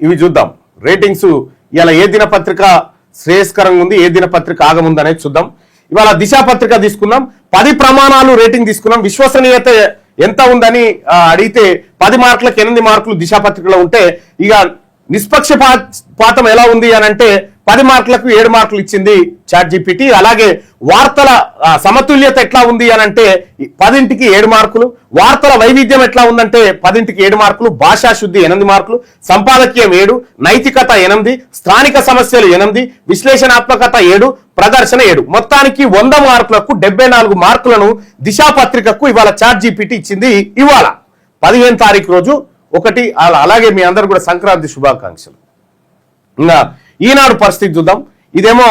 ఇవి చూద్దాం. రేటింగ్స్ ఇలా ఏ దినపత్రిక శ్రేయస్కరంగా ఉంది, ఏ దినపత్రిక ఆగముంది అనేది చూద్దాం. ఇవాళ దిశ పత్రిక తీసుకున్నాం, 10 ప్రమాణాలు రేటింగ్ తీసుకున్నాం. విశ్వసనీయత ఎంత ఉందని అడిగితే 10 మార్కులకు 8 మార్కులు దిశ పత్రికలో ఉంటే, ఇక నిష్పక్షపాతం ఎలా ఉంది అని అంటే 10 మార్కులకు 7 మార్కులు ఇచ్చింది చాట్ జీపీటీ. అలాగే వార్తల సమతుల్యత ఎట్లా ఉంది అని అంటే 10కి 7 మార్కులు, వార్తల వైవిధ్యం ఎట్లా ఉందంటే 10కి 7 మార్కులు, భాషా శుద్ధి 8 మార్కులు, సంపాదకీయం 7, నైతికత 8, స్థానిక సమస్యలు 8, విశ్లేషణాత్మకత 7, ప్రదర్శన 7. మొత్తానికి 100 మార్కులకు 74 మార్కులను దిశా పత్రికకు ఇవాళ చాట్ జీపీటీ ఇచ్చింది. ఇవాళ 15 తారీఖు రోజు ఒకటి. అలాగే మీ అందరు కూడా సంక్రాంతి శుభాకాంక్షలు. ఇంకా ఈనాడు పరిస్థితి చూద్దాం. ఇదేమో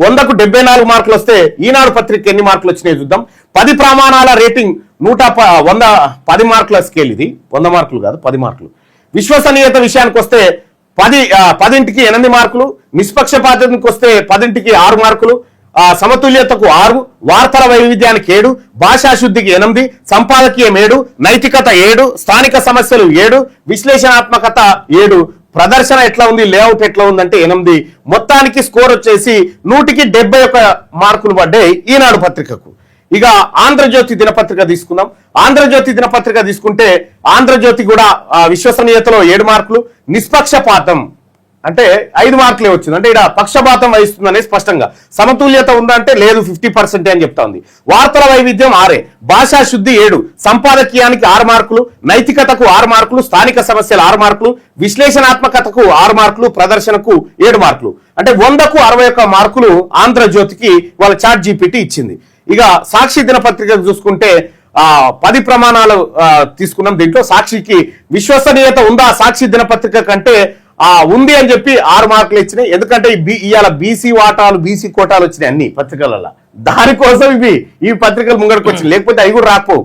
100కు 74 మార్కులు వస్తే ఈనాడు పత్రిక ఎన్ని మార్కులు వచ్చినాయి చూద్దాం. 10 ప్రమాణాల రేటింగ్ 10 మార్కుల స్కేల్. ఇది 100 మార్కులు కాదు, 10 మార్కులు. విశ్వసనీయత విషయానికి వస్తే 10కి 8 మార్కులు, నిష్పక్షపాతానికి వస్తే 10కి 6 మార్కులు, సమతుల్యతకు 6, వార్తల వైవిధ్యానికి 7, భాషా శుద్ధికి 8, సంపాదకీయం 7, నైతికత 7, స్థానిక సమస్యలు 7, విశ్లేషణాత్మకత 7, ప్రదర్శన ఎట్లా ఉంది, లేఅవుట్ ఎట్లా ఉందంటే 8. మొత్తానికి స్కోర్ వచ్చేసి 100కి 71 మార్కులు పడ్డాయి ఈనాడు పత్రికకు. ఇక ఆంధ్రజ్యోతి దినపత్రిక తీసుకుందాం. ఆంధ్రజ్యోతి దినపత్రిక తీసుకుంటే ఆంధ్రజ్యోతి కూడా విశ్వసనీయతలో 7 మార్కులు, నిష్పక్షపాతం అంటే 5 మార్కులే వచ్చింది. అంటే ఇక్కడ పక్షపాతం వహిస్తుందనే స్పష్టంగా. సమతుల్యత ఉందంటే లేదు, 50% అని చెప్తా ఉంది. వార్తల వైవిధ్యం 6, భాషా శుద్ధి 7, సంపాదకీయానికి 6 మార్కులు, నైతికతకు 6 మార్కులు, స్థానిక సమస్యలు 6 మార్కులు, విశ్లేషణాత్మకతకు 6 మార్కులు, ప్రదర్శనకు 7 మార్కులు. అంటే 100కు 61 మార్కులు ఆంధ్రజ్యోతికి వాళ్ళ చాట్ జీపీటీ ఇచ్చింది. ఇక సాక్షి దినపత్రిక చూసుకుంటే 10 ప్రమాణాలు తీసుకున్నాం. దీంట్లో సాక్షికి విశ్వసనీయత ఉందా సాక్షి దినపత్రిక కంటే ఉంది అని చెప్పి 6 మార్కులు ఇచ్చినాయి. ఎందుకంటే ఇవాళ బీసీ వాటాలు, బీసీ కోటాలు వచ్చినాయి అన్ని పత్రికలలో. దానికోసం ఈ పత్రికలు ముంగడికి వచ్చినాయి, లేకపోతే అవి కూడా రాకపోవు.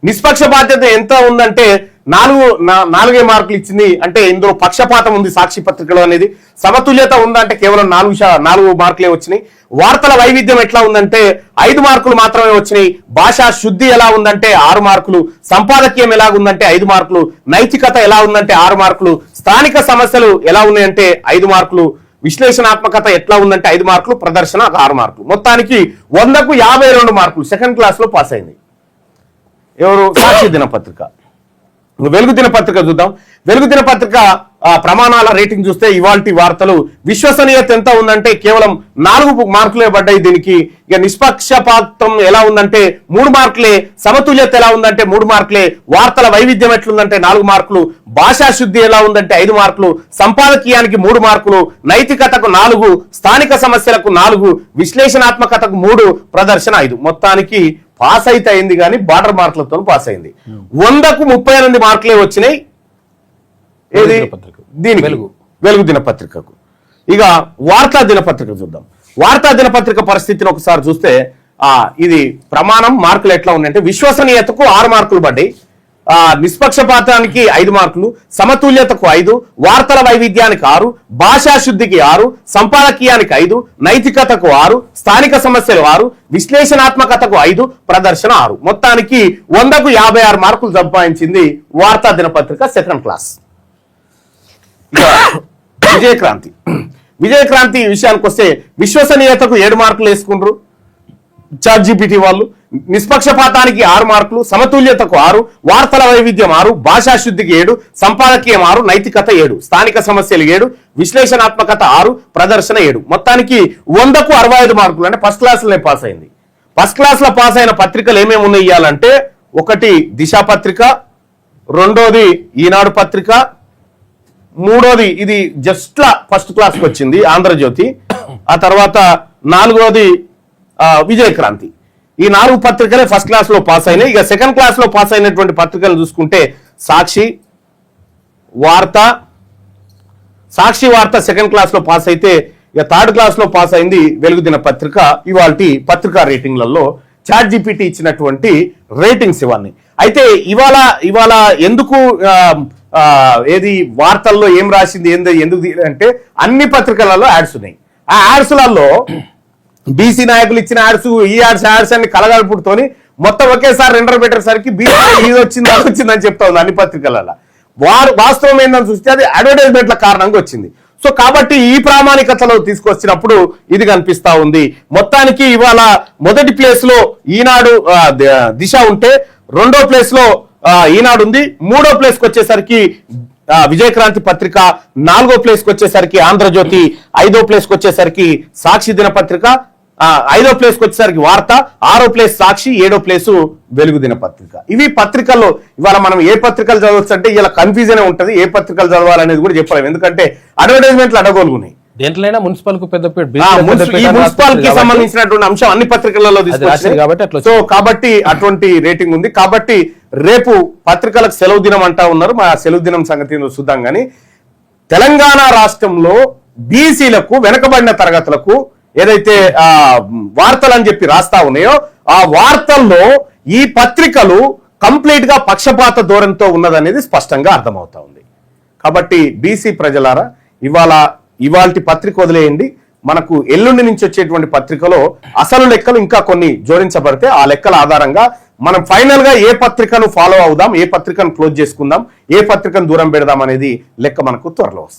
నిష్పక్షపాతత ఎంత ఉందంటే 4 మార్కులు ఇచ్చింది. అంటే ఇందులో పక్షపాతం ఉంది సాక్షి పత్రికలో అనేది. సమతుల్యత ఉందంటే కేవలం 4 మార్కులే వచ్చినాయి. వార్తల వైవిధ్యం ఎట్లా ఉందంటే 5 మార్కులు మాత్రమే వచ్చినాయి. భాషా శుద్ధి ఎలా ఉందంటే 6 మార్కులు, సంపాదకీయం ఎలా ఉందంటే 5 మార్కులు, నైతికత ఎలా ఉందంటే 6 మార్కులు, స్థానిక సమస్యలు ఎలా ఉన్నాయంటే 5 మార్కులు, విశ్లేషణాత్మకత ఎట్లా ఉందంటే 5 మార్కులు, ప్రదర్శన 6 మార్కులు. మొత్తానికి 100కు 52 మార్కులు. సెకండ్ క్లాస్ లో పాస్ అయింది ఎవరు? సాక్షి దినపత్రిక. వెలుగు దినపత్రిక చూద్దాం. వెలుగు దినపత్రిక ప్రమాణాల రేటింగ్ చూస్తే ఇవాల్టి వార్తలు విశ్వసనీయత ఎంత ఉందంటే కేవలం 4 మార్కులే పడ్డాయి దీనికి. ఇక నిష్పక్షపాతం ఎలా ఉందంటే 3 మార్కులే, సమతుల్యత ఎలా ఉందంటే 3 మార్కులే, వార్తల వైవిధ్యం ఎట్లుందంటే 4 మార్కులు, భాషా శుద్ధి ఎలా ఉందంటే 5 మార్కులు, సంపాదకీయానికి 3 మార్కులు, నైతికతకు 4, స్థానిక సమస్యలకు 4, విశ్లేషణాత్మకతకు 3, ప్రదర్శన 5. మొత్తానికి పాస్ అయితే అయింది కానీ బార్డర్ మార్కులతో పాస్ అయింది. 100కు 38 మార్కులే వచ్చినాయి ఏది దీనికి వెలుగు దినపత్రికకు. ఇక వార్తా దినపత్రిక చూద్దాం. వార్తా దినపత్రిక పరిస్థితిని ఒకసారి చూస్తే ఇది ప్రమాణం మార్కులు ఎట్లా ఉన్నాయంటే విశ్వసనీయతకు 6 మార్కులు పడ్డాయి, నిష్పక్షపాతానికి 5 మార్కులు, సమతుల్యతకు 5, వార్తల వైవిధ్యానికి 6, భాషా శుద్ధికి 6, సంపాదకీయానికి 5, నైతికతకు 6, స్థానిక సమస్యలు 6, విశ్లేషణాత్మకతకు 5, ప్రదర్శన 6. మొత్తానికి 100కు 56 మార్కులు సంపాదించింది వార్తా దినపత్రిక సెకండ్ క్లాస్. విజయక్రాంతి. విజయక్రాంతి విషయానికి వస్తే విశ్వసనీయతకు 7 మార్కులు వేసుకుంటారు చాట్ జీపీటీ వాళ్ళు, నిష్పక్షపాతానికి 6 మార్కులు, సమతుల్యతకు 6, వార్తల వైవిధ్యం 6, భాషా శుద్ధికి 7, సంపాదకీయం 6, నైతికత 7, స్థానిక సమస్యలు 7, విశ్లేషణాత్మకత 6, ప్రదర్శన 7. మొత్తానికి 100కు 65 మార్కులు. అంటే ఫస్ట్ క్లాస్లోనే పాస్ అయింది. ఫస్ట్ క్లాస్ లో పాస్ అయిన పత్రికలు ఏమేమి ఉన్నాయి ఇవ్వాలంటే, ఒకటి దిశ పత్రిక, రెండోది ఈనాడు పత్రిక, మూడోది ఇది జస్ట్ ఫస్ట్ క్లాస్కి వచ్చింది ఆంధ్రజ్యోతి, ఆ తర్వాత 4వది విజయక్రాంతి. ఈ 4 పత్రికలే ఫస్ట్ క్లాస్ లో పాస్ అయినాయి. ఇక సెకండ్ క్లాస్ లో పాస్ అయినటువంటి పత్రికలు చూసుకుంటే సాక్షి వార్త సెకండ్ క్లాస్ లో పాస్ అయితే, ఇక థర్డ్ క్లాస్ లో పాస్ అయింది వెలుగు దిన పత్రిక. ఇవాల్టి పత్రికా రేటింగ్లలో చాట్ జీపీటీ ఇచ్చినటువంటి రేటింగ్స్ ఇవన్నీ. అయితే ఇవాళ ఎందుకు ఏది వార్తల్లో ఏం రాసింది ఎందుకు అంటే అన్ని పత్రికలలో యాడ్స్ ఉన్నాయి. ఆ యాడ్స్లలో బీసీ నాయకులు ఇచ్చిన యాడ్స్ అన్ని కలగలుపుడుతోని మొత్తం ఒకేసారి రెండర్ పెట్టేసరికి బీసీ ఇది వచ్చిందని చెప్తా ఉంది అన్ని పత్రికలలో. వాస్తవం ఏందని చూస్తే అది అడ్వర్టైజ్మెంట్ల కారణంగా వచ్చింది. సో కాబట్టి ఈ ప్రామాణికతలో తీసుకొచ్చినప్పుడు ఇది కనిపిస్తా ఉంది. మొత్తానికి ఇవాళ మొదటి ప్లేస్ లో ఈనాడు దిశ ఉంటే, రెండో ప్లేస్ లో ఈనాడు ఉంది, మూడో ప్లేస్ కి వచ్చేసరికి విజయక్రాంతి పత్రిక, నాలుగో ప్లేస్ కి వచ్చేసరికి ఆంధ్రజ్యోతి, ఐదో ప్లేస్ కి వచ్చేసరికి సాక్షి దినపత్రిక, ఐదో ప్లేస్ కి వచ్చేసరికి వార్త, ఆరో ప్లేస్ సాక్షి, ఏడో ప్లేసు వెలుగు దినపత్రిక. ఇవి పత్రికల్లో ఇవాళ మనం ఏ పత్రికలు చదవచ్చు అంటే ఇలా కన్ఫ్యూజన్ ఉంటది, ఏ పత్రికలు చదవాలనేది కూడా చెప్పలేము. ఎందుకంటే అడ్వర్టైజ్మెంట్లు అడగోలుగున్నాయి. దేంట్లైనా మున్సిపల్ కు మున్సిపల్ కి సంబంధించినటువంటి అంశం అన్ని పత్రికలలో తీసుకొచ్చింది. సో కాబట్టి అటువంటి రేటింగ్ ఉంది. కాబట్టి రేపు పత్రికలకు సెలవు దినం అంటా ఉన్నారు. మా సెలవు దినం సంగతి చూద్దాం. కానీ తెలంగాణ రాష్ట్రంలో బీసీలకు, వెనకబడిన తరగతులకు ఏదైతే వార్తలు అని చెప్పి రాస్తా ఉన్నాయో ఆ వార్తల్లో ఈ పత్రికలు కంప్లీట్ గా పక్షపాత ధోరణితో ఉన్నదనేది స్పష్టంగా అర్థమవుతా ఉంది. కాబట్టి బీసీ ప్రజలారా ఇవాల్టి పత్రిక వదిలేయండి. మనకు ఎల్లుండి నుంచి వచ్చేటువంటి పత్రికలో అసలు లెక్కలు ఇంకా కొన్ని జోడించబడితే ఆ లెక్కల ఆధారంగా మనం ఫైనల్ గా ఏ పత్రికను ఫాలో అవుదాం, ఏ పత్రికను క్లోజ్ చేసుకుందాం, ఏ పత్రికను దూరం పెడదాం అనేది లెక్క మనకు త్వరలో వస్తుంది.